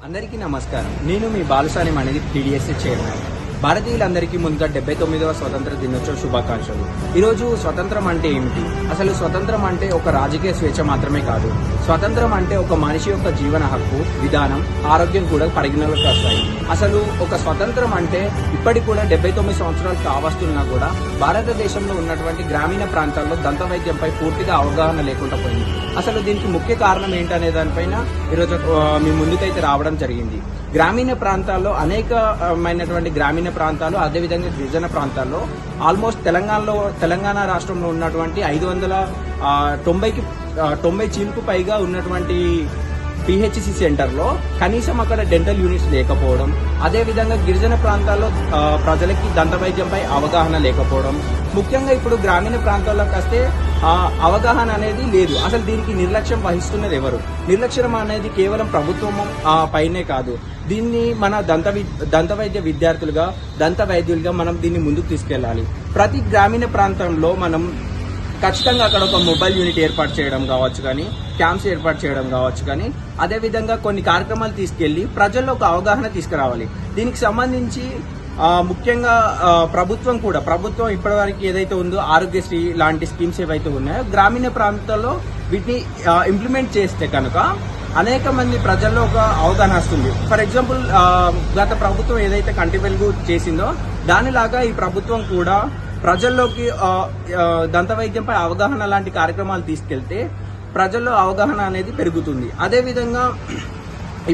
అందరికీ నమస్కారం. నేను మీ బాలసాని అనేది టీడీఎస్ చైర్మన్. భారతీయులందరికీ ముందుగా 79వ స్వతంత్ర దినోత్సవ శుభాకాంక్షలు. ఈరోజు స్వతంత్రం అంటే ఏమిటి? అసలు స్వతంత్రం అంటే ఒక రాజకీయ స్వేచ్ఛ మాత్రమే కాదు. స్వతంత్రం అంటే ఒక మనిషి యొక్క జీవన హక్కు, విధానం, ఆరోగ్యం కూడా పరిగణలోకి వస్తాయి. అసలు ఒక స్వతంత్రం అంటే ఇప్పటికి కూడా 79 సంవత్సరాలు కావస్తున్నా కూడా భారతదేశంలో ఉన్నటువంటి గ్రామీణ ప్రాంతాల్లో దంత వైద్యంపై పూర్తిగా అవగాహన లేకుండా పోయింది. అసలు దీనికి ముఖ్య కారణం ఏంటనే దానిపైన ఈరోజు మీ ముందుకైతే రావడం జరిగింది. గ్రామీణ ప్రాంతాల్లో అనేకమైనటువంటి గ్రామీణ ప్రాంతాలు, అదేవిధంగా గిరిజన ప్రాంతాల్లో ఆల్మోస్ట్ తెలంగాణ రాష్ట్రంలో ఉన్నటువంటి 590 చీలకు పైగా ఉన్నటువంటి పిహెచ్సి సెంటర్లో కనీసం అక్కడ డెంటల్ యూనిట్స్ లేకపోవడం, అదేవిధంగా గిరిజన ప్రాంతాల్లో ప్రజలకి దంత వైద్యంపై అవగాహన లేకపోవడం, ముఖ్యంగా ఇప్పుడు గ్రామీణ ప్రాంతాల్లోకి వస్తే అవగాహన అనేది లేదు. అసలు దీనికి నిర్లక్ష్యం వహిస్తున్నది ఎవరు? నిర్లక్ష్యం అనేది కేవలం ప్రభుత్వం పైనే కాదు. దీన్ని మన దంత వైద్య విద్యార్థులుగా, దంత వైద్యులుగా మనం దీన్ని ముందుకు తీసుకెళ్లాలి. ప్రతి గ్రామీణ ప్రాంతంలో మనం ఖచ్చితంగా అక్కడ ఒక మొబైల్ యూనిట్ ఏర్పాటు చేయడం కావచ్చు, కానీ క్యాంప్స్ ఏర్పాటు చేయడం కావచ్చు, కానీ అదేవిధంగా కొన్ని కార్యక్రమాలు తీసుకెళ్లి ప్రజల్లో ఒక అవగాహన తీసుకురావాలి. దీనికి సంబంధించి ముఖ్యంగా ప్రభుత్వం ఇప్పటివరకు ఏదైతే ఉందో ఆరోగ్యశ్రీ లాంటి స్కీమ్స్ ఏవైతే ఉన్నాయో గ్రామీణ ప్రాంతాల్లో వీటిని ఇంప్లిమెంట్ చేస్తే కనుక అనేక మంది ప్రజల్లో ఒక అవగాహన వస్తుంది. ఫర్ ఎగ్జాంపుల్ గత ప్రభుత్వం ఏదైతే కంటి వెలుగు చేసిందో దానిలాగా ఈ ప్రభుత్వం కూడా ప్రజల్లోకి దంత వైద్యంపై అవగాహన లాంటి కార్యక్రమాలు తీసుకెళ్తే ప్రజల్లో అవగాహన అనేది పెరుగుతుంది. అదేవిధంగా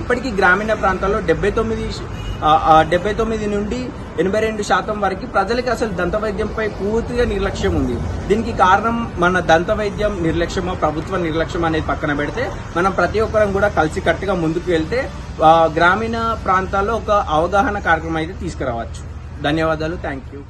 ఇప్పటికీ గ్రామీణ ప్రాంతాల్లో 79 నుండి 82% వరకు ప్రజలకి అసలు దంత వైద్యంపై పూర్తిగా నిర్లక్ష్యం ఉంది. దీనికి కారణం మన దంత వైద్యం నిర్లక్ష్యమో ప్రభుత్వ నిర్లక్ష్యం అనేది పక్కన పెడితే మనం ప్రతి ఒక్కరం కూడా కలిసికట్టుగా ముందుకు వెళ్తే గ్రామీణ ప్రాంతాల్లో ఒక అవగాహన కార్యక్రమం అయితే తీసుకురావచ్చు. ధన్యవాదాలు. Thank you.